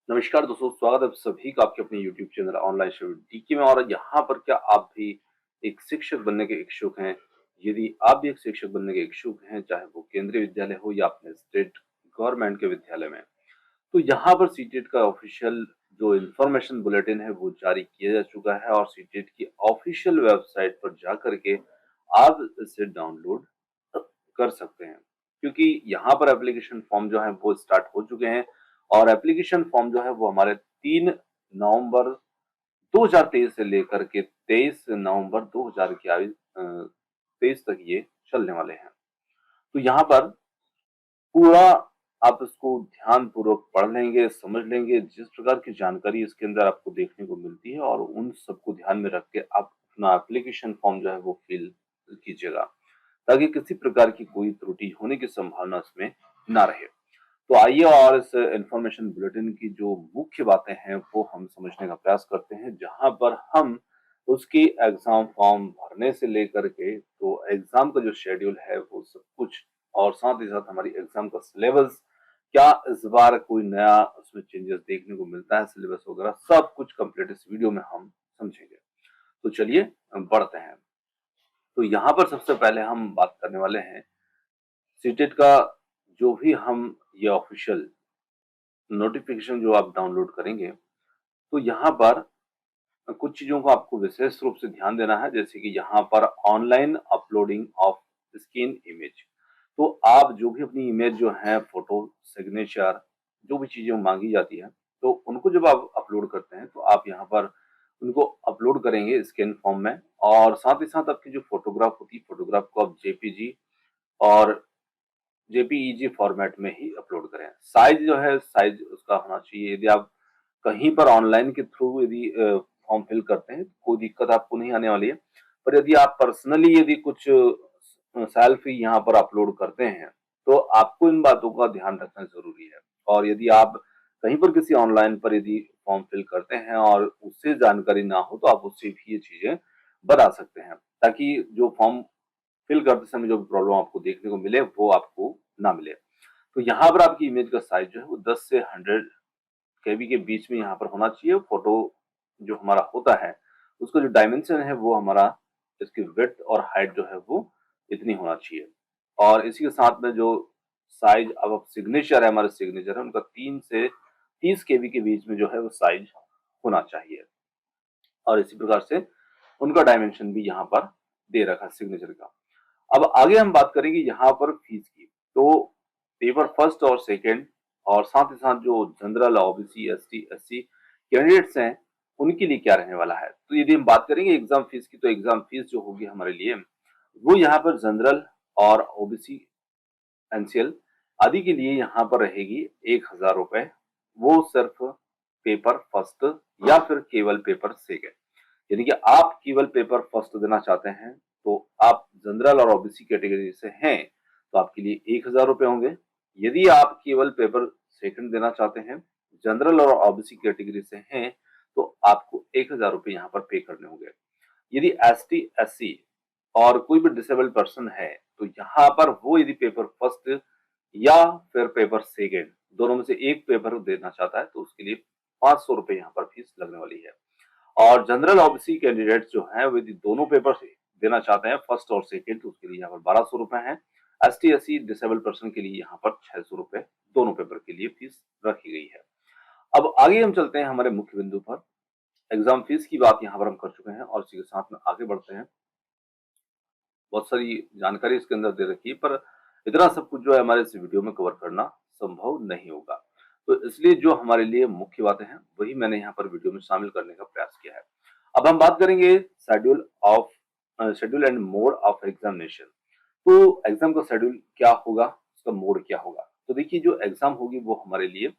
नमस्कार दोस्तों, स्वागत है आप सभी का आपके अपने YouTube channel online study DK में। और यहाँ पर क्या आप भी एक शिक्षक बनने के इच्छुक हैं? यदि आप भी एक शिक्षक बनने के इच्छुक हैं, चाहे वो केंद्रीय विद्यालय हो या अपने स्टेट गवर्नमेंट के विद्यालय में, तो यहाँ पर सीटेट का ऑफिशियल जो इन्फॉर्मेशन बुलेटिन है वो जारी किया जा चुका है और सीटेट की ऑफिशियल वेबसाइट पर जा करके आप इसे डाउनलोड कर सकते हैं। क्योंकि यहाँ पर एप्लीकेशन फॉर्म जो है वो स्टार्ट हो चुके हैं और एप्लीकेशन फॉर्म जो है वो हमारे 3 नवंबर 2023 से लेकर के 23 नवंबर 2023 तक ये चलने वाले हैं। तो यहाँ पर पूरा आप इसको ध्यानपूर्वक पढ़ लेंगे, समझ लेंगे, जिस प्रकार की जानकारी इसके अंदर आपको देखने को मिलती है और उन सबको ध्यान में रख के आप अपना एप्लीकेशन फॉर्म जो है वो फिल कीजिएगा, ताकि किसी प्रकार की कोई त्रुटि होने की संभावना इसमें ना रहे। तो आइए और इस इन्फॉर्मेशन बुलेटिन की जो मुख्य बातें हैं वो हम समझने का प्रयास करते हैं, जहां पर हम उसकी एग्जाम फॉर्म भरने से लेकर के तो एग्जाम का जो शेड्यूल है वो सब कुछ, और साथ ही साथ हमारी एग्जाम का सिलेबस क्या इस बार कोई नया उसमें चेंजेस देखने को मिलता है, सिलेबस वगैरह सब कुछ कंप्लीट इस वीडियो में हम समझेंगे। तो चलिए बढ़ते हैं। तो यहाँ पर सबसे पहले हम बात करने वाले हैं सीटेट का। जो भी हम ये ऑफिशियल नोटिफिकेशन जो आप डाउनलोड करेंगे, तो यहाँ पर कुछ चीजों को आपको विशेष रूप से ध्यान देना है, जैसे कि यहाँ पर online uploading of scan image. तो आप जो भी अपनी इमेज जो है, फोटो, सिग्नेचर, जो भी चीजें मांगी जाती है, तो उनको जब आप अपलोड करते हैं तो आप यहाँ पर उनको अपलोड करेंगे स्कैन फॉर्म में। और साथ ही साथ आपकी जो फोटोग्राफ होती है, फोटोग्राफ को आप जेपीजी और जेपीईजी फॉर्मेट में ही अपलोड करें। साइज जो है, साइज उसका होना चाहिए। यदि आप कहीं पर ऑनलाइन के थ्रू यदि फॉर्म फिल करते हैं, कोई दिक्कत आपको नहीं आने वाली है। पर यदि आप पर्सनली यदि कुछ सेल्फी यहाँ पर अपलोड करते हैं, तो आपको इन बातों का ध्यान रखना ज़रूरी है। और यदि आप कहीं पर किसी ऑनलाइन पर यदि फॉर्म फिल करते हैं और उससे जानकारी ना हो, तो आप उससे भी ये चीज़ें बता सकते हैं, ताकि जो फॉर्म फिल करते समय जो भी प्रॉब्लम आपको देखने को मिले, वो आपको ना मिले। तो यहाँ पर आपकी इमेज का साइज़ जो है वो 10 से 100 केबी के बीच में यहाँ पर होना चाहिए। फोटो जो हमारा होता है, उसका जो डायमेंशन है वो हमारा, इसकी विड्थ और हाइट जो है वो इतनी होना चाहिए। और इसी के साथ में जो साइज़, अब सिग्नेचर है, हमारे सिग्नेचर है, उनका 3 से 30 केबी के बीच में जो है वो साइज़ होना चाहिए। और इसी प्रकार से उनका डायमेंशन भी यहाँ पर दे रखा है सिग्नेचर का। अब आगे हम बात करेंगे यहाँ पर फीस की। तो पेपर फर्स्ट और सेकंड और साथ ही साथ जो general, OBC, ST, SC candidates हैं, उनके लिए क्या रहने वाला है। तो यदि हम बात करेंगे एग्जाम फीस की, तो एग्जाम फीस जो होगी हमारे लिए, वो यहाँ पर जनरल और ओबीसी, एनसीएल आदि के लिए यहाँ पर रहेगी 1000 रुपए। वो सिर्फ पेपर फर्स्ट या फिर केवल पेपर सेकंड। यानी कि आप केवल पेपर फर्स्ट देना चाहते हैं, तो आप जनरल और ओबीसी कैटेगरी से हैं, तो आपके लिए 1000 रुपए होंगे। यदि आप केवल पेपर सेकंड देना चाहते हैं, जनरल और ओबीसी कैटेगरी से हैं, तो आपको 1000 रुपए यहाँ पर पे करने होंगे। यदि एसटी, एससी और कोई भी डिसेबल्ड पर्सन है, तो यहाँ पर वो यदि पेपर फर्स्ट या फिर पेपर सेकंड दोनों में से एक पेपर देना चाहता है, तो उसके लिए 500 रुपए यहाँ पर फीस लगने वाली है। और जनरल ओबीसी कैंडिडेट्स जो हैं, वो यदि दोनों पेपर देना चाहते हैं, फर्स्ट और सेकंड, तो उसके लिए यहाँ पर 1200 रुपए है। एसटी, एससी, डिसेबल्ड पर्सन के लिए यहाँ पर 600 रुपए दोनों पेपर के लिए फीस रखी गई है। अब आगे हम चलते हैं हमारे मुख्य बिंदु पर। एग्जाम फीस की बात यहाँ पर हम कर चुके हैं और इसी के साथ में आगे बढ़ते हैं। बहुत सारी जानकारी इसके अंदर दे रखी है, पर इतना सब कुछ जो है हमारे इस वीडियो में कवर करना संभव नहीं होगा। तो इसलिए जो हमारे लिए मुख्य बातें हैं, वही मैंने यहाँ पर वीडियो में शामिल करने का प्रयास किया है। अब हम बात करेंगे schedule and mode of examination. तो एग्जाम का शेड्यूल क्या होगा, उसका मोड क्या होगा। तो देखिए, जो एग्जाम होगी वो हमारे लिए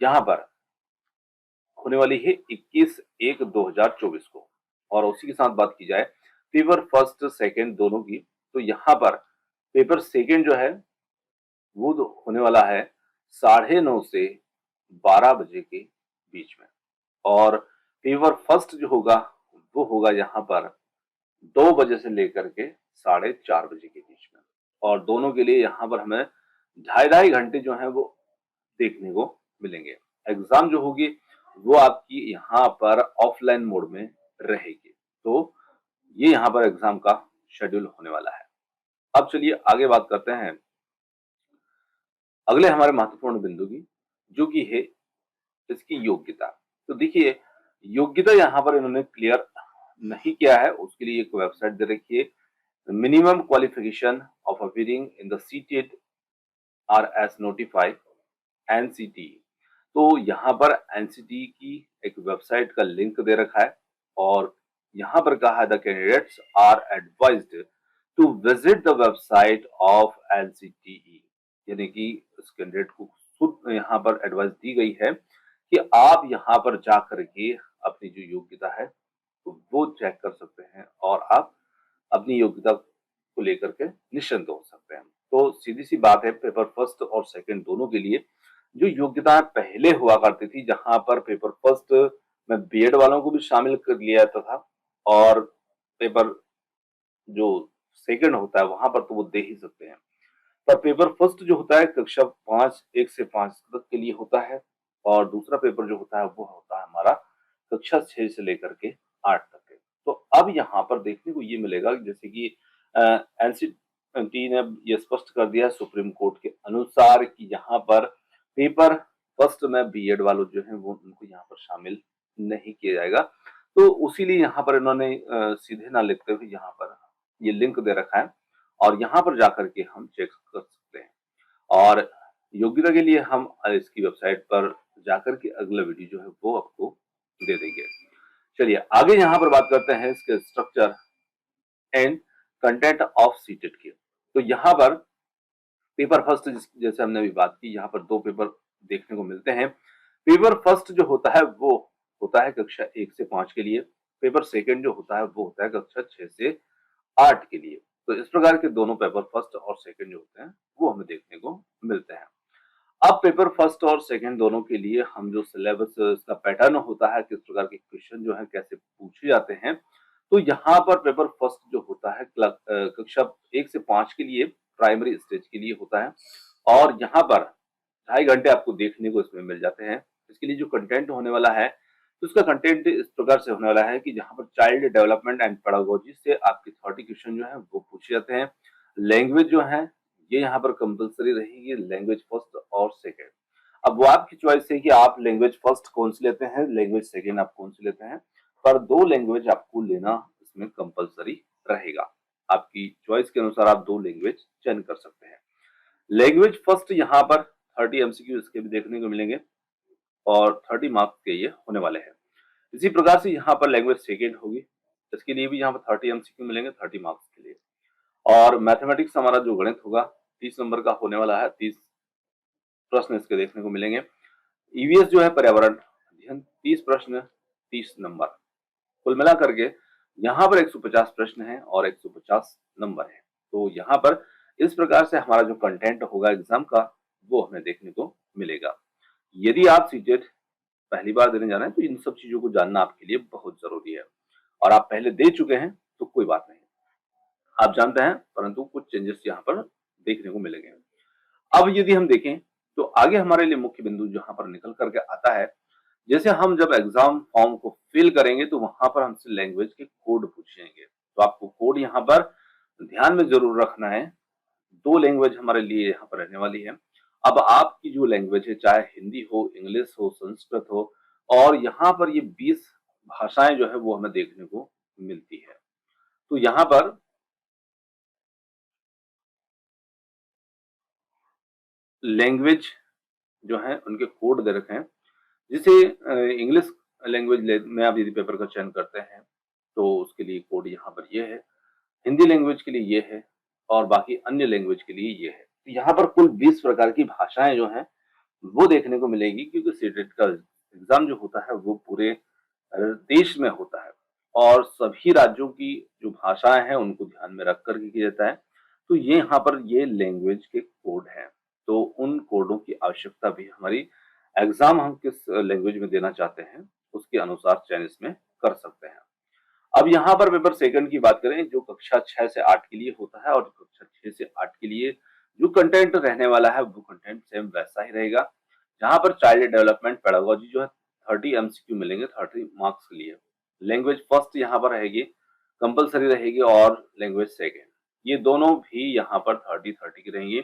यहाँ पर होने वाली है 21/1/2024 को। और उसी के साथ बात की जाए पेपर फर्स्ट सेकंड दोनों की, तो यहाँ पर पेपर सेकंड जो है वो होने वाला है 9:30 से 12 बजे के बीच में। और पेपर फर्स्ट जो होगा वो होगा यहाँ पर 2 बजे से लेकर के 4:30 बजे के बीच में। और दोनों के लिए यहाँ पर हमें ढाई ढाई घंटे जो है वो देखने को मिलेंगे। एग्जाम जो होगी वो आपकी यहाँ पर ऑफलाइन मोड में रहेगी। तो ये यहाँ पर एग्जाम का शेड्यूल होने वाला है। अब चलिए आगे बात करते हैं अगले हमारे महत्वपूर्ण बिंदु की, जो कि है इसकी योग्यता। तो देखिए, योग्यता यहाँ पर इन्होंने क्लियर नहीं किया है, उसके लिए एक वेबसाइट दे रखी है, minimum qualification of appearing in the seated R S notified NCT. तो यहाँ पर एनसीटी की एक वेबसाइट का लिंक दे रखा है और यहाँ पर कहा है the candidates are advised to visit the website of NCTE, यानी कि इस कैंडिडेट को खुद यहाँ पर एडवाइस दी गई है कि आप यहाँ पर जा करके अपनी जो योग्यता है तो वो चेक कर सकते हैं और आप अपनी योग्यता को लेकर के निश्चिंत हो सकते हैं। तो सीधी सी बात है, पेपर फर्स्ट और सेकंड दोनों के लिए जो योग्यताएं पहले हुआ करती थी, जहां पर पेपर फर्स्ट में बीएड वालों को भी शामिल कर लिया जाता था और पेपर जो सेकंड होता है वहां पर तो वो दे ही सकते हैं। पर पेपर फर्स्ट जो होता है कक्षा 5 1 से 5 तक के लिए होता है और दूसरा पेपर जो होता है वो होता है हमारा कक्षा 6 से लेकर के 8 तक के। तो अब यहाँ पर देखने को ये मिलेगा जैसे कि एनसीटी ने ये स्पष्ट कर दिया है सुप्रीम कोर्ट के अनुसार कि यहाँ पर पेपर फर्स्ट में बीएड वालों जो है वो उनको यहाँ पर शामिल नहीं किया जाएगा। तो उसीलिए यहाँ पर इन्होंने सीधे ना लिखते हुए यहाँ पर ये लिंक दे रखा है और यहाँ पर जाकर के हम चेक कर सकते हैं और योग्यता के लिए हम इसकी वेबसाइट पर जाकर के अगला वीडियो जो है वो आपको दे देंगे। चलिए आगे यहाँ पर बात करते हैं इसके structure and content of CTET की। तो यहाँ पर पेपर फर्स्ट जैसे हमने अभी बात की, यहाँ पर 2 पेपर देखने को मिलते हैं। पेपर फर्स्ट जो होता है वो होता है कक्षा 1 से 5 के लिए, पेपर सेकंड जो होता है वो होता है कक्षा 6 से 8 के लिए। तो इस प्रकार के दोनों पेपर फर्स्ट और सेकंड जो होते हैं वो हमें देखने को मिलते हैं। अब पेपर फर्स्ट और सेकंड दोनों के लिए हम जो सिलेबस इसका पैटर्न होता है, किस प्रकार के क्वेश्चन जो है कैसे पूछे जाते हैं, तो यहाँ पर पेपर फर्स्ट जो होता है कक्षा 1 से 5 के लिए प्राइमरी स्टेज के लिए होता है और यहाँ पर 2.5 घंटे आपको देखने को इसमें मिल जाते हैं। इसके लिए जो कंटेंट होने वाला है तो उसका कंटेंट इस प्रकार से होने वाला है कि जहाँ पर चाइल्ड डेवलपमेंट एंड पेडागोजी से आपके 30 क्वेश्चन जो है वो पूछे जाते हैं। लैंग्वेज जो है ये यहाँ पर कंपलसरी रहेगी, लैंग्वेज फर्स्ट और सेकेंड। अब वो आपकी चॉइस है कि आप लैंग्वेज फर्स्ट कौन सी लेते हैं, लैंग्वेज सेकेंड आप कौन सी लेते हैं, पर 2 लैंग्वेज आपको लेना इसमें कंपलसरी रहेगा। आपकी चॉइस के अनुसार आप 2 लैंग्वेज चयन कर सकते हैं। लैंग्वेज फर्स्ट यहाँ पर 30 एमसीक्यू इसके भी देखने को मिलेंगे और 30 मार्क्स के ये होने वाले हैं। इसी प्रकार से यहाँ पर लैंग्वेज सेकेंड होगी, इसके लिए भी यहाँ पर 30 एमसीक्यू मिलेंगे 30 मार्क्स के लिए। और मैथमेटिक्स हमारा जो गणित होगा 30 नंबर का होने वाला है, 30 प्रश्न इसके देखने को मिलेंगे। ईवीएस जो है पर्यावरण अध्ययन 30 प्रश्न 30 नंबर, कुल मिला करके यहाँ पर 150 प्रश्न है और 150 नंबर है। तो यहाँ पर इस प्रकार से हमारा जो कंटेंट होगा एग्जाम का वो हमें देखने को मिलेगा। यदि आप सीटेट पहली बार देने जा रहे हैं तो इन सब चीजों को जानना आपके लिए बहुत जरूरी है और आप पहले दे चुके हैं तो कोई बात नहीं, आप जानते हैं, परंतु कुछ चेंजेस यहाँ पर देखने को मिलेंगे। अब यदि हम देखें तो आगे हमारे लिए मुख्य बिंदु जहां पर निकल करके आता है, जैसे हम जब एग्जाम फॉर्म को फिल करेंगे तो वहां पर हमसे लैंग्वेज के कोड पूछेंगे। तो आपको कोड यहाँ पर ध्यान में जरूर रखना है। 2 लैंग्वेज हमारे लिए यहाँ पर रहने वाली है। अब आपकी जो लैंग्वेज है चाहे हिंदी हो, इंग्लिश हो, संस्कृत हो, और यहाँ पर ये 20 भाषाएं जो है वो हमें देखने को मिलती है। तो यहाँ पर लैंग्वेज जो है उनके कोड दे रखे हैं। जैसे इंग्लिश लैंग्वेज में आप यदि पेपर का चयन करते हैं तो उसके लिए कोड यहाँ पर ये है, हिंदी लैंग्वेज के लिए ये है और बाकी अन्य लैंग्वेज के लिए ये है। तो यहाँ पर कुल 20 प्रकार की भाषाएं जो हैं वो देखने को मिलेगी, क्योंकि सीटेट का एग्जाम जो होता है वो पूरे देश में होता है और सभी राज्यों की जो भाषाएं हैं उनको ध्यान में रख कर के किया जाता है। तो ये यहाँ पर ये लैंग्वेज के कोड हैं, तो उन कोडों की आवश्यकता भी हमारी एग्जाम हम किस लैंग्वेज में देना चाहते हैं उसके अनुसार चयन इसमें कर सकते हैं। अब यहाँ पर पेपर सेकंड की बात करें जो कक्षा 6 से 8 के लिए होता है और कक्षा 6 से 8 के लिए जो कंटेंट रहने वाला है वो कंटेंट सेम वैसा ही रहेगा। जहां पर चाइल्ड डेवलपमेंट पेडागोजी जो है 30 एमसीक्यू मिलेंगे 30 मार्क्स के लिए। लैंग्वेज फर्स्ट यहाँ पर रहेगी, कंपलसरी रहेगी, और लैंग्वेज सेकेंड, ये दोनों भी यहाँ पर 30-30 की रहेंगी।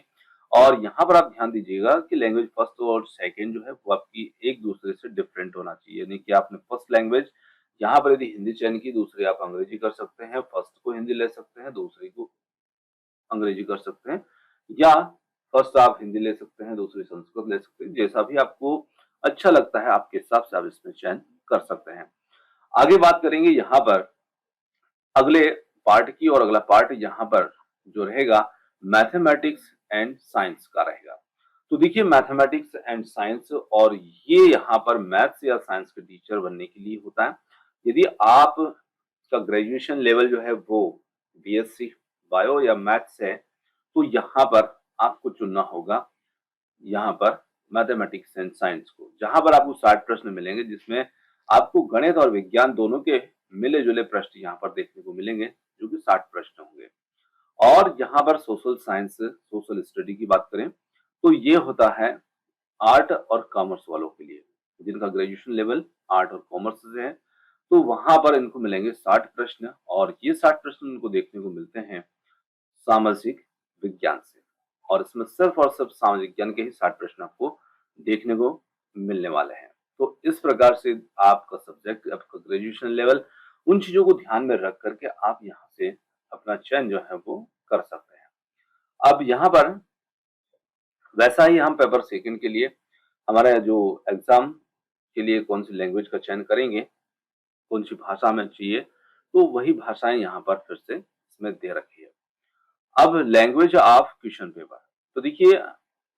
और यहाँ पर आप ध्यान दीजिएगा कि लैंग्वेज फर्स्ट और सेकेंड जो है वो आपकी एक दूसरे से डिफरेंट होना चाहिए, यानी कि आपने फर्स्ट लैंग्वेज यहाँ पर यदि हिंदी चयन की, दूसरी आप अंग्रेजी कर सकते हैं, फर्स्ट को हिंदी ले सकते हैं, दूसरी को अंग्रेजी कर सकते हैं, या फर्स्ट आप हिंदी ले सकते हैं, दूसरी संस्कृत ले सकते हैं, जैसा भी आपको अच्छा लगता है आपके हिसाब से आप इसमें चयन कर सकते हैं। आगे बात करेंगे यहाँ पर अगले पार्ट की, और अगला पार्ट यहाँ पर जो रहेगा मैथमेटिक्स एंड साइंस का रहेगा। तो देखिए मैथमेटिक्स एंड साइंस, और ये यहाँ पर मैथ्स या साइंस के टीचर बनने के लिए होता है। यदि आप का ग्रेजुएशन लेवल जो है वो बीएससी बायो या मैथ्स है, तो यहाँ पर आपको चुनना होगा यहाँ पर मैथमेटिक्स एंड साइंस को, जहां पर आपको 60 प्रश्न मिलेंगे, जिसमें आपको गणित और विज्ञान दोनों के मिले जुले प्रश्न यहाँ पर देखने को मिलेंगे, जो कि 60 प्रश्न होंगे। और यहाँ पर सोशल साइंस, सोशल स्टडी की बात करें तो ये होता है आर्ट और कॉमर्स वालों के लिए, जिनका ग्रेजुएशन लेवल आर्ट और कॉमर्स से है, तो वहां पर इनको मिलेंगे 60 प्रश्न, और ये 60 प्रश्न इनको देखने को मिलते हैं सामाजिक विज्ञान से, और इसमें सिर्फ और सिर्फ सामाजिक विज्ञान के ही 60 प्रश्न आपको देखने को मिलने वाले हैं। तो इस प्रकार से आपका सब्जेक्ट, आपका ग्रेजुएशन लेवल, उन चीजों को ध्यान में रख करके आप यहाँ से अपना चयन जो है वो कर सकते हैं। अब यहाँ पर वैसा ही हम पेपर सेकंड के लिए हमारा जो एग्जाम के लिए कौन सी लैंग्वेज का चयन करेंगे, कौन सी भाषा में चाहिए, तो वही भाषाएं यहाँ पर फिर से इसमें दे रखी है। अब लैंग्वेज ऑफ क्वेश्चन पेपर, तो देखिए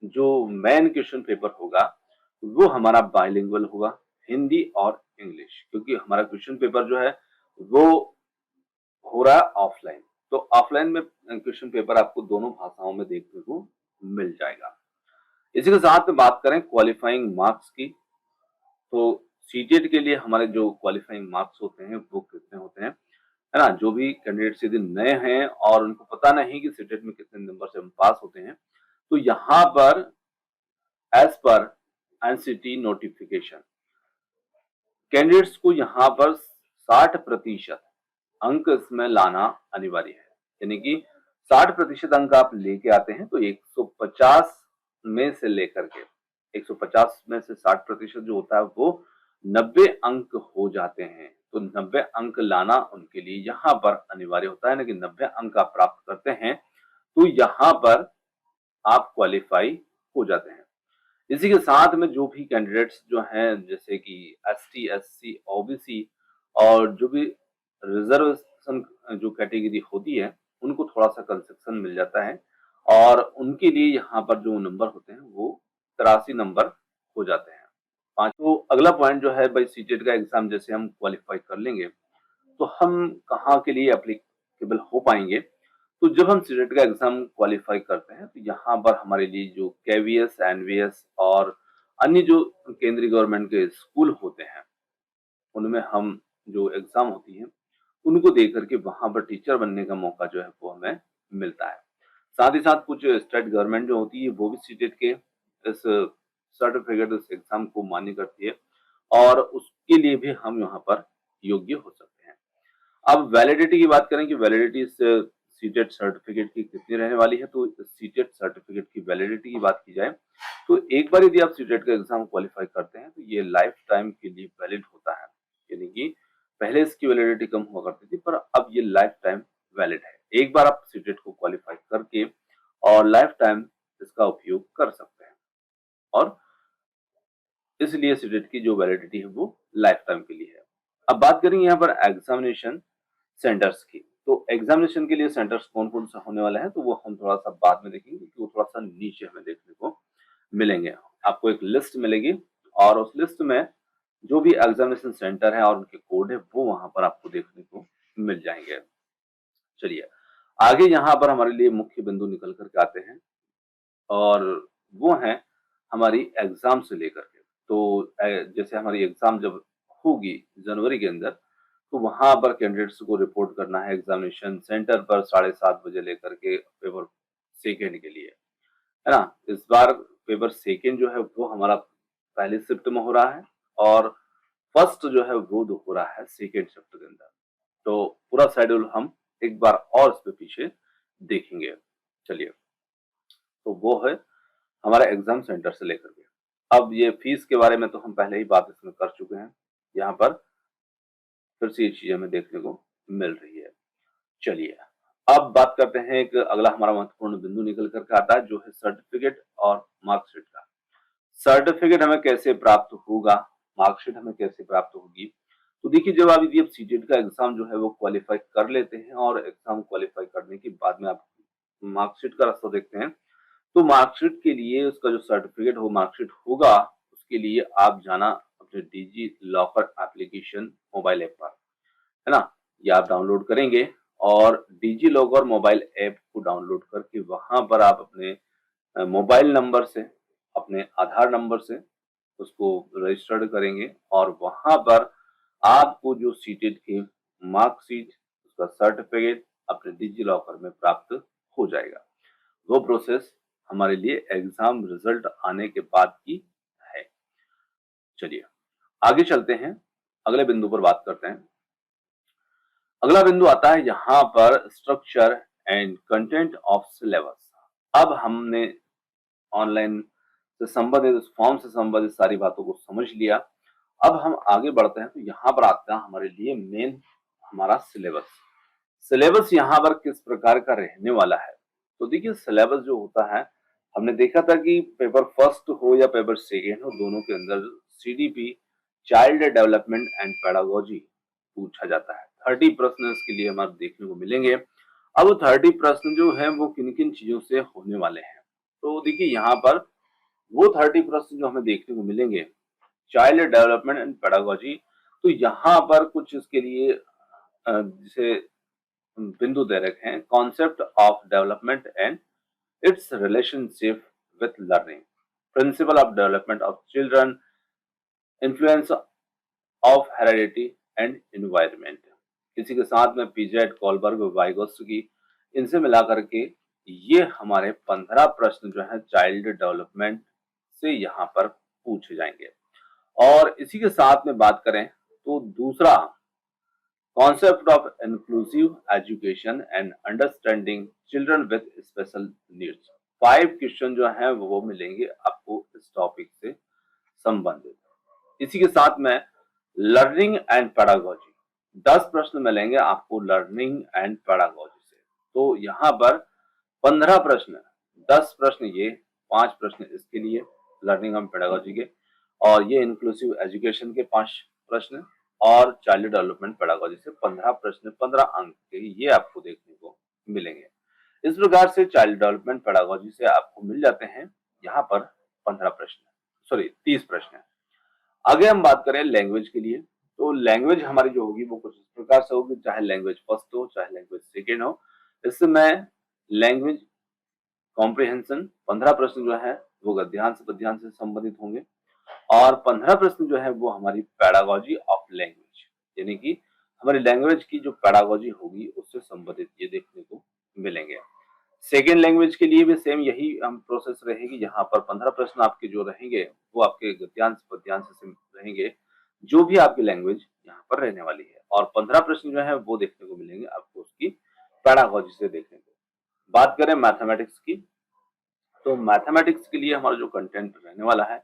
जो मेन क्वेश्चन पेपर होगा वो हमारा बाइलिंगुअल होगा, हिंदी और इंग्लिश, क्योंकि हमारा क्वेश्चन पेपर जो है वो हो रहा है ऑफलाइन। तो ऑफलाइन में क्वेश्चन पेपर आपको दोनों भाषाओं में देखने को मिल जाएगा। इसी के साथ में बात करें क्वालिफाइंग मार्क्स की, तो सीटेट के लिए हमारे जो क्वालिफाइंग मार्क्स होते हैं वो कितने होते हैं, है ना। जो भी कैंडिडेट्स यदि नए हैं और उनको पता नहीं कि सीटेट में कितने नंबर से हम पास होते हैं, तो यहाँ पर as per NCT notification candidates को यहाँ पर 60% अंक इसमें लाना अनिवार्य है, यानी कि 60% अंक आप लेके आते हैं तो 150 में से लेकर के 150 में से 60% जो होता है वो 90 अंक हो जाते हैं। तो 90 अंक लाना उनके लिए यहाँ पर अनिवार्य होता है ना, कि 90 अंक आप प्राप्त करते हैं तो यहाँ पर आप क्वालिफाई हो जाते हैं। इसी के साथ में जो भी कैंडिडेट्स जो हैं जैसे कि एसटी, एससी, ओबीसी और जो भी रिजर्वेशन जो कैटेगरी होती है, उनको थोड़ा-सा कंसेशन मिल जाता है, और उनके लिए यहाँ पर जो नंबर होते हैं वो 83 नंबर हो जाते हैं। तो अगला पॉइंट जो है भाई सीटेट का एग्जाम जैसे हम क्वालिफाई कर लेंगे, तो हम कहाँ के लिए एप्लीकेबल हो पाएंगे। तो जब हम सीटेट का एग्जाम क्वालिफाई करते हैं तो यहाँ पर हमारे लिए जो केवीएस, एनवीएस और अन्य जो केंद्रीय गवर्नमेंट के स्कूल होते हैं, उनमें हम जो एग्जाम होती है उनको दे करके वहां पर टीचर बनने का मौका जो है वो हमें मिलता है। साथ ही साथ कुछ स्टेट गवर्नमेंट जो होती है वो भी सीटेट के इस सर्टिफिकेट, इस एग्जाम को मान्य करती है, और उसके लिए भी हम यहाँ पर योग्य हो सकते हैं। अब वैलिडिटी की बात करें कि वैलिडिटी इस सीटेट सर्टिफिकेट की कितनी रहने वाली है, तो सीटेट सर्टिफिकेट की वैलिडिटी की बात की जाए तो एक बार यदि आप सीटेट का एग्जाम क्वालिफाई करते हैं तो ये लाइफ टाइम के लिए वैलिड होता है, यानी कि पहले इसकी वैलिडिटी कम हुआ करती थी पर अब ये लाइफ टाइम वैलिड है। एक बार आप सीटेट को क्वालिफाई करके और लाइफ टाइम इसका उपयोग कर सकते हैं, और इसलिए सीटेट की जो वैलिडिटी है वो लाइफ टाइम के लिए है। अब बात करेंगे यहाँ पर एग्जामिनेशन सेंटर्स की, तो एग्जामिनेशन के लिए सेंटर्स कौन कौन सा होने वाला है तो वो हम थोड़ा सा बाद में देखेंगे, क्योंकि वो थोड़ा सा नीचे हमें देखने को मिलेंगे। आपको एक लिस्ट मिलेगी और उस लिस्ट में जो भी एग्जामिनेशन सेंटर है और उनके कोड है वो वहां पर आपको देखने को मिल जाएंगे। चलिए आगे यहाँ पर हमारे लिए मुख्य बिंदु निकल करके आते हैं, और वो है हमारी एग्जाम से लेकर के। तो जैसे हमारी एग्जाम जब होगी जनवरी के अंदर, तो वहां पर कैंडिडेट्स को रिपोर्ट करना है एग्जामिनेशन सेंटर पर 7:30 बजे लेकर के पेपर सेकेंड के लिए, है ना। इस बार पेपर सेकेंड जो है वो हमारा पहली शिफ्ट में हो रहा है और फर्स्ट जो है वो हो रहा है सेकेंड शिफ्ट के अंदर। तो पूरा शेड्यूल हम एक बार और इस पे पीछे देखेंगे। चलिए, तो वो है हमारा एग्जाम सेंटर से लेकर के। अब ये फीस के बारे में तो हम पहले ही बात इसमें कर चुके हैं। यहाँ पर फिर से ये चीज़ हमें देखने को मिल रही है। चलिए, अब बात करते हैं, एक अगला हमारा महत्वपूर्ण बिंदु निकल कर के आता है जो है सर्टिफिकेट और मार्कशीट का। सर्टिफिकेट हमें कैसे प्राप्त होगा, मार्कशीट हमें कैसे प्राप्त होगी? तो देखिए, जब आप यदि सीटेट का एग्जाम जो है वो क्वालिफाई कर लेते हैं और एग्जाम क्वालिफाई करने के बाद में आप मार्कशीट का रास्ता देखते हैं, तो मार्कशीट के लिए उसका जो सर्टिफिकेट हो मार्कशीट होगा, उसके लिए आप जाना अपने digi locker application mobile app पर, है ना? ये आप डाउनलोड करेंगे और डिजी लॉकर मोबाइल ऐप को डाउनलोड करके वहां पर आप अपने मोबाइल नंबर से, अपने आधार नंबर से उसको रजिस्टर्ड करेंगे और वहां पर आपको जो सीटेट की मार्कशीट, उसका सर्टिफिकेट अपने डिजी लॉकर में प्राप्त हो जाएगा। वो प्रोसेस हमारे लिए एग्जाम रिजल्ट आने के बाद की है। चलिए, आगे चलते हैं, अगले बिंदु पर बात करते हैं। अगला बिंदु आता है यहाँ पर structure and content of syllabus. अब हमने ऑनलाइन से संबंधित, उस फॉर्म से संबंधित सारी बातों को समझ लिया। अब हम आगे बढ़ते हैं, तो यहाँ पर आता है हमारे लिए मेन हमारा सिलेबस। सिलेबस यहाँ पर किस प्रकार का रहने वाला है? तो देखिए, सिलेबस जो होता है, हमने देखा था कि पेपर फर्स्ट हो या पेपर सेकेंड हो, दोनों के अंदर CDP, child development and pedagogy पूछा जाता है। 30 प्रश्न इसके लिए हमारे देखने को मिलेंगे। अब वो 30 प्रश्न जो है वो किन किन चीजों से होने वाले हैं? तो देखिए, यहाँ पर वो 30 प्रश्न जो हमें देखने को मिलेंगे, चाइल्ड डेवलपमेंट एंड पेडागोजी, तो यहाँ पर कुछ इसके लिए जिसे बिंदु दे रखे हैं, concept of development and it's relationship with learning, principle of development of children, influence of heredity and environment. इसी के साथ में पीजेट, कॉलबर्ग, वाइगोत्स्की, इनसे मिला करके ये हमारे 15 प्रश्न जो है चाइल्ड डेवलपमेंट से यहाँ पर पूछे जाएंगे। और इसी के साथ में बात करें तो दूसरा, concept of inclusive education and understanding children with special needs. 5 question जो है वो मिलेंगे आपको इस टॉपिक से संबंधित। इसी के साथ में लर्निंग एंड पेडागोजी, 10 प्रश्न मिलेंगे आपको लर्निंग एंड पेडागोजी से। तो यहाँ पर 15 प्रश्न, 10 प्रश्न ये, 5 प्रश्न इसके लिए लर्निंग एंड पेडागोजी के, और ये इंक्लूसिव एजुकेशन के 5 प्रश्न, और चाइल्ड डेवलपमेंट पेडागोजी से 15 प्रश्न, 15 अंक के ये आपको देखने को मिलेंगे। इस प्रकार से चाइल्ड डेवलपमेंट पेडागोजी से आपको मिल जाते हैं यहाँ पर 15 प्रश्न, सॉरी 30 प्रश्न। आगे हम बात करें लैंग्वेज के लिए, तो लैंग्वेज हमारी जो होगी वो कुछ इस प्रकार से होगी, चाहे लैंग्वेज फर्स्ट हो चाहे लैंग्वेज सेकेंड हो। इसमें लैंग्वेज कॉम्प्रिहेंशन 15 प्रश्न जो है वो गद्यांश पद्यांश से संबंधित होंगे, और 15 प्रश्न जो है वो हमारी पेडागोजी ऑफ लैंग्वेज, यानी कि हमारी लैंग्वेज की जो पेडागोजी होगी उससे संबंधित ये देखने को मिलेंगे। सेकेंड लैंग्वेज के लिए भी सेम यही हम प्रोसेस रहेगी, यहाँ पर 15 प्रश्न आपके जो रहेंगे वो आपके गद्यांश पद्यांश से रहेंगे, जो भी आपकी लैंग्वेज यहाँ पर रहने वाली है, और 15 प्रश्न जो है वो देखने को मिलेंगे आपको उसकी पेडागोजी से देखने को। बात करें मैथमेटिक्स की, तो मैथमेटिक्स के लिए हमारा जो कंटेंट रहने वाला है,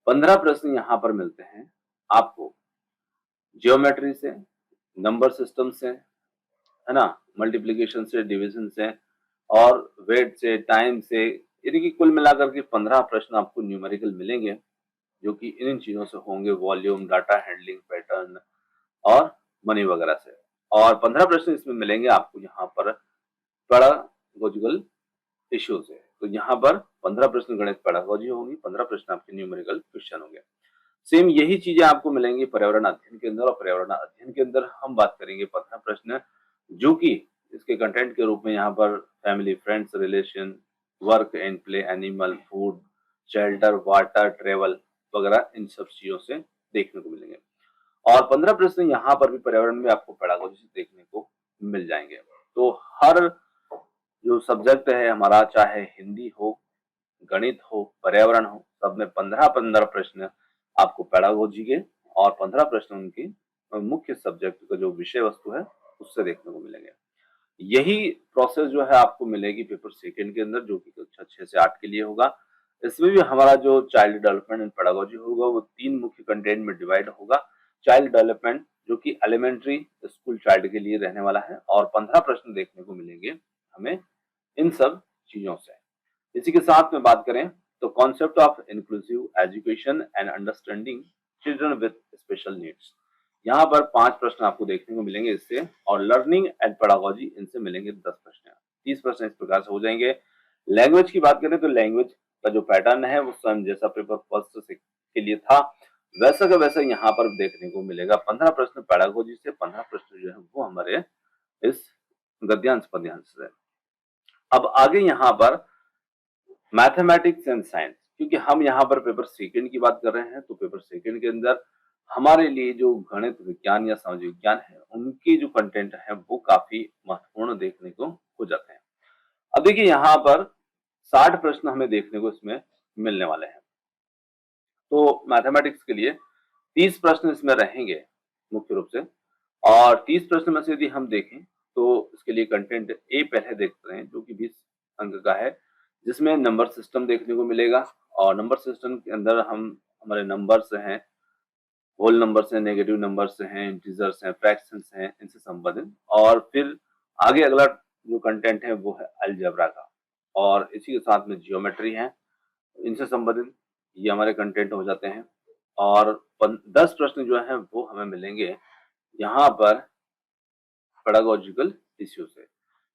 15 प्रश्न यहाँ पर मिलते हैं आपको जियोमेट्री से, नंबर सिस्टम से, है ना, मल्टीप्लिकेशन से, डिवीजन से, और वेट से, टाइम से, यानी कि कुल मिलाकर के 15 प्रश्न आपको न्यूमेरिकल मिलेंगे, जो कि इन चीजों से होंगे, वॉल्यूम, डाटा हैंडलिंग, पैटर्न और मनी वगैरह से। और 15 प्रश्न इसमें मिलेंगे आपको यहाँ पर पेडागोजिकल इश्यूज है। तो यहाँ पर 15 प्रश्न गणित पेडागोजी होगी, 15 प्रश्न आपके न्यूमेरिकल क्वेश्चन होंगे। सेम यही चीजें आपको मिलेंगी पर्यावरण अध्ययन के अंदर, और पर्यावरण अध्ययन के अंदर हम बात करेंगे 15 प्रश्न, जो कि इसके कंटेंट के रूप में यहाँ पर family, friends, relation, work and play, animal, food, shelter, water, travel वगैरह, इन सब चीजों से देखने को मिलेंगे। और 15 प्रश्न यहाँ पर भी पर्यावरण में आपको पेडागोजी से देखने को मिल जाएंगे। तो हर जो सब्जेक्ट है हमारा, चाहे हिंदी हो, गणित हो, पर्यावरण हो, सब में 15-15 प्रश्न आपको पेडागोजी के और 15 प्रश्न उनकी मुख्य सब्जेक्ट का जो विषय वस्तु है उससे देखने को मिलेंगे। यही प्रोसेस जो है आपको मिलेगी पेपर सेकंड के अंदर, जो कि कक्षा 6 से 8 के लिए होगा। इसमें भी हमारा जो चाइल्ड डेवलपमेंट एंड पेडागोजी होगा वो 3 मुख्य कंटेंट में डिवाइड होगा। चाइल्ड डेवलपमेंट जो कि एलिमेंट्री स्कूल चाइल्ड के लिए रहने वाला है और 15 प्रश्न देखने को मिलेंगे हमें इन सब चीजों से। इसी के साथ में बात करें तो concept of inclusive education and understanding children with special needs, यहाँ पर 5 प्रश्न आपको देखने को मिलेंगे इससे, और लर्निंग एंड पेडागोजी इनसे मिलेंगे 10 प्रश्न। 30 प्रश्न इस प्रकार से हो जाएंगे। लैंग्वेज की बात करें तो लैंग्वेज का जो पैटर्न है वो स्वयं जैसा पेपर फर्स्ट से के लिए था वैसा का वैसा यहाँ पर देखने को मिलेगा। 15 प्रश्न पेडागोजी से, 15 प्रश्न जो है वो हमारे इस गद्यांश पद्यांश से। अब आगे यहाँ पर मैथमेटिक्स एंड साइंस, क्योंकि हम यहाँ पर पेपर सेकंड की बात कर रहे हैं तो पेपर सेकंड के अंदर हमारे लिए जो गणित विज्ञान या सामाजिक विज्ञान है उनकी जो कंटेंट है वो काफी महत्वपूर्ण देखने को हो जाते हैं। अब देखिए यहाँ पर 60 प्रश्न हमें देखने को इसमें मिलने वाले हैं। तो मैथमेटिक्स के लिए 30 प्रश्न इसमें रहेंगे मुख्य रूप से, और 30 प्रश्न में से यदि हम देखें तो इसके लिए कंटेंट ए पहले देखते हैं जो कि 20 अंक का है, जिसमें नंबर सिस्टम देखने को मिलेगा। और नंबर सिस्टम के अंदर हम हमारे नंबर्स हैं, होल नंबर्स हैं, नेगेटिव नंबर्स हैं, इंटीजर्स हैं, फ्रैक्शंस हैं, इनसे संबंधित। और फिर आगे अगला जो कंटेंट है वो है अलजेब्रा का, और इसी के साथ में जियोमेट्री है, इनसे संबंधित ये हमारे कंटेंट हो जाते हैं। और 10 प्रश्न जो है वो हमें मिलेंगे यहाँ पर पेडागोजिकल इश्यू से,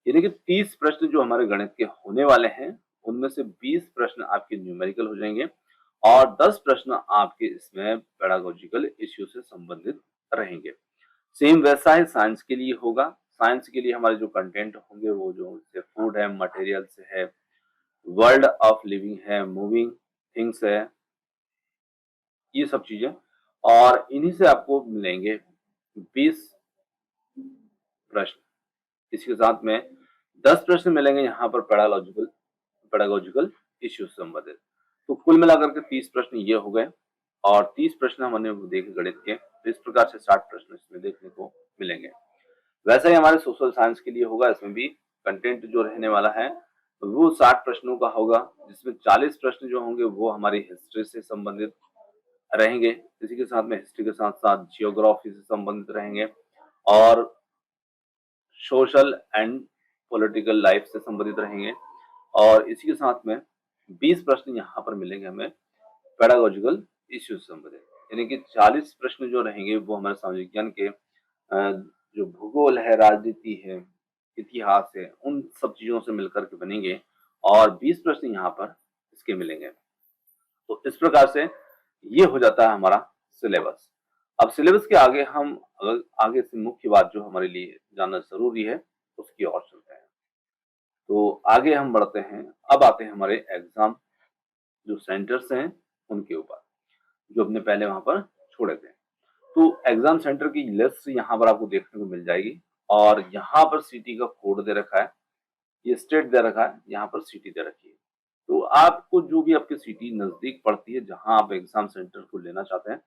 यानी कि 30 प्रश्न जो हमारे गणित के होने वाले हैं उनमें से 20 प्रश्न आपके न्यूमेरिकल हो जाएंगे और 10 प्रश्न आपके इसमें पेडागोजिकल इश्यू से संबंधित रहेंगे। सेम वैसा ही साइंस के लिए होगा। साइंस के लिए हमारे जो कंटेंट होंगे वो जो फूड है, मटेरियल्स है, वर्ल्ड ऑफ लिविंग है, मूविंग थिंग्स है, ये सब चीजें, और इन्हीं से आपको मिलेंगे 20 प्रश्न। इसके साथ में 10 प्रश्न मिलेंगे यहाँ पर पेडागोजिकल इश्यू से संबंधित। तो कुल मिलाकर के 30 प्रश्न ये हो गए, और 30 प्रश्न हमने देखे गणित के, तो इस प्रकार से 60 प्रश्न इसमें देखने को मिलेंगे। वैसा ही हमारे सोशल साइंस के लिए होगा। इसमें भी कंटेंट जो रहने वाला है वो 60 प्रश्नों का होगा, जिसमें 40 प्रश्न जो होंगे वो हमारी हिस्ट्री से संबंधित रहेंगे। इसी के साथ में हिस्ट्री के साथ साथ जियोग्राफी से संबंधित रहेंगे, और सोशल एंड पॉलिटिकल लाइफ से संबंधित रहेंगे। और इसी के साथ में 20 प्रश्न यहाँ पर मिलेंगे हमें पेडागोजिकल इश्यूज से संबंधित, यानी कि 40 प्रश्न जो रहेंगे वो हमारे सामाजिक विज्ञान के जो भूगोल है, राजनीति है, इतिहास है, उन सब चीजों से मिलकर के बनेंगे, और 20 प्रश्न यहाँ पर इसके मिलेंगे। तो इस प्रकार से ये हो जाता है हमारा सिलेबस। अब सिलेबस के आगे हम आगे से मुख्य बात जो हमारे लिए जानना जरूरी है उसकी ओर चलते हैं। तो आगे हम बढ़ते हैं। अब आते हैं हमारे एग्जाम जो सेंटर्स हैं उनके ऊपर, जो अपने पहले वहां पर छोड़े थे। तो एग्जाम सेंटर की लिस्ट यहाँ पर आपको देखने को मिल जाएगी, और यहाँ पर सिटी का कोड दे रखा है, ये स्टेट दे रखा है, यहाँ पर सिटी दे रखी है। तो आपको जो भी आपकी सिटी नजदीक पड़ती है जहां आप एग्जाम सेंटर को लेना चाहते हैं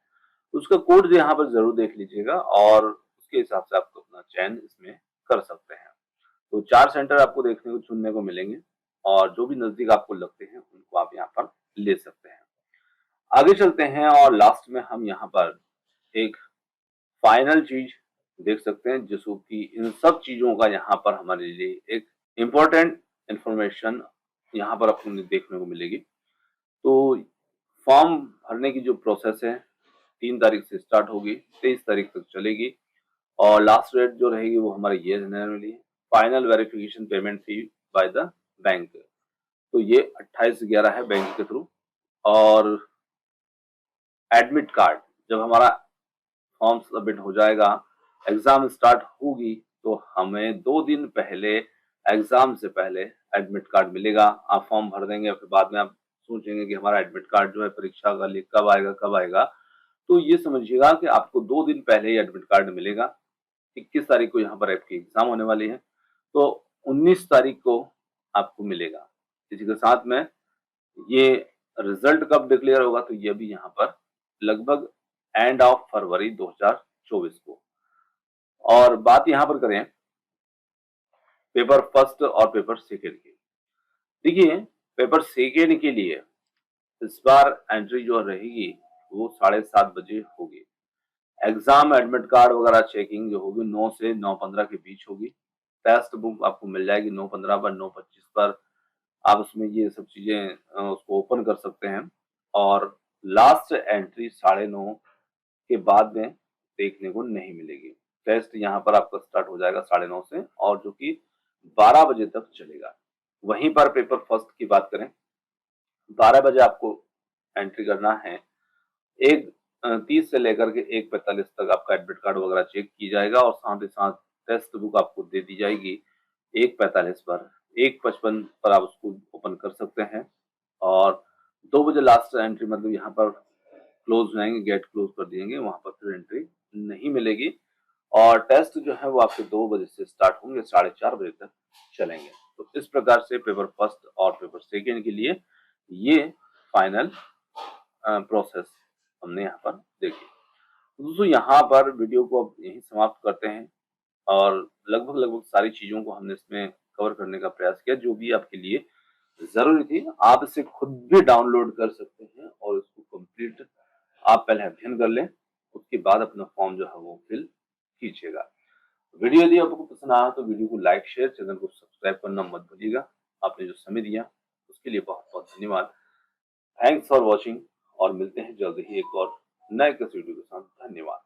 उसका कोड जो यहाँ पर जरूर देख लीजिएगा, और उसके हिसाब से आप अपना चयन इसमें कर सकते हैं। तो 4 सेंटर आपको देखने को चुनने को मिलेंगे, और जो भी नजदीक आपको लगते हैं उनको आप यहाँ पर ले सकते हैं। आगे चलते हैं, और लास्ट में हम यहाँ पर एक फाइनल चीज देख सकते हैं, जिसको कि इन सब चीजों का यहाँ पर हमारे लिए एक इम्पोर्टेंट इंफॉर्मेशन यहाँ पर आपको देखने को मिलेगी। तो फॉर्म भरने की जो प्रोसेस है 3 तारीख से स्टार्ट होगी, 23 तारीख तक चलेगी, और लास्ट डेट जो रहेगी वो हमारे ये रहने वाली है। Final verification payment fee by the bank, तो ये 28/11 है बैंक के थ्रू। और एडमिट कार्ड जब हमारा फॉर्म सबमिट हो जाएगा, एग्जाम स्टार्ट होगी, तो हमें 2 दिन पहले एग्जाम से पहले एडमिट कार्ड मिलेगा। आप फॉर्म भर देंगे, फिर बाद में आप सोचेंगे कि हमारा एडमिट कार्ड जो है परीक्षा का लिए कब आएगा कब आएगा। तो ये समझिएगा कि आपको 2 दिन पहले ही एडमिट कार्ड मिलेगा। 21 तारीख को यहाँ पर आपकी एग्जाम होने वाली है, तो 19 तारीख को आपको मिलेगा। इसी के साथ में ये रिजल्ट कब डिक्लेयर होगा तो ये भी यहाँ पर लगभग एंड ऑफ फरवरी 2024 को। और बात यहाँ पर करें पेपर फर्स्ट और पेपर सेकेंड की। देखिए, पेपर सेकेंड के लिए इस बार एंट्री जो रहेगी वो 7:30 बजे होगी। एग्जाम एडमिट कार्ड वगैरह चेकिंग जो होगी 9 से 9:15 के बीच होगी। टेस्ट बुक आपको मिल जाएगी 9:15 पर, 9:25 पर आप उसमें ये सब चीजें उसको ओपन कर सकते हैं। और लास्ट एंट्री 9:30 के बाद में देखने को नहीं मिलेगी। टेस्ट यहाँ पर आपका स्टार्ट हो जाएगा 9:30 से और जो कि 12 बजे तक चलेगा। वहीं पर पेपर फर्स्ट की बात करें, 12 बजे आपको एंट्री करना है। 1:30 से लेकर के 1:45 तक आपका एडमिट कार्ड वगैरह चेक की जाएगा और साथ ही साथ टेस्ट बुक आपको दे दी जाएगी 1:45 पर। 1:55 पर आप उसको ओपन कर सकते हैं और 2 बजे लास्ट एंट्री, मतलब यहाँ पर क्लोज हो जाएंगे, गेट क्लोज कर दिएंगे, वहां पर फिर एंट्री नहीं मिलेगी। और टेस्ट जो है वो आपके 2 बजे से स्टार्ट होंगे, 4:30 बजे तक चलेंगे। तो इस प्रकार से पेपर फर्स्ट और पेपर सेकेंड के लिए ये फाइनल प्रोसेस हमने यहाँ पर देखी। तो दोस्तों यहाँ पर वीडियो को अब यहीं समाप्त करते हैं और लगभग लगभग सारी चीजों को हमने इसमें कवर करने का प्रयास किया जो भी आपके लिए जरूरी थी। आप इसे खुद भी डाउनलोड कर सकते हैं और इसको कंप्लीट आप पहले अध्ययन कर लें, उसके बाद अपना फॉर्म जो है वो फिल कीजिएगा। वीडियो यदि आपको पसंद आया तो वीडियो को लाइक शेयर, चैनल को सब्सक्राइब करना मत भूलिएगा। आपने जो समय दिया उसके लिए बहुत बहुत धन्यवाद। थैंक्स फॉर वॉचिंग और मिलते हैं जल्द ही एक और नए किसी वीडियो के साथ। धन्यवाद।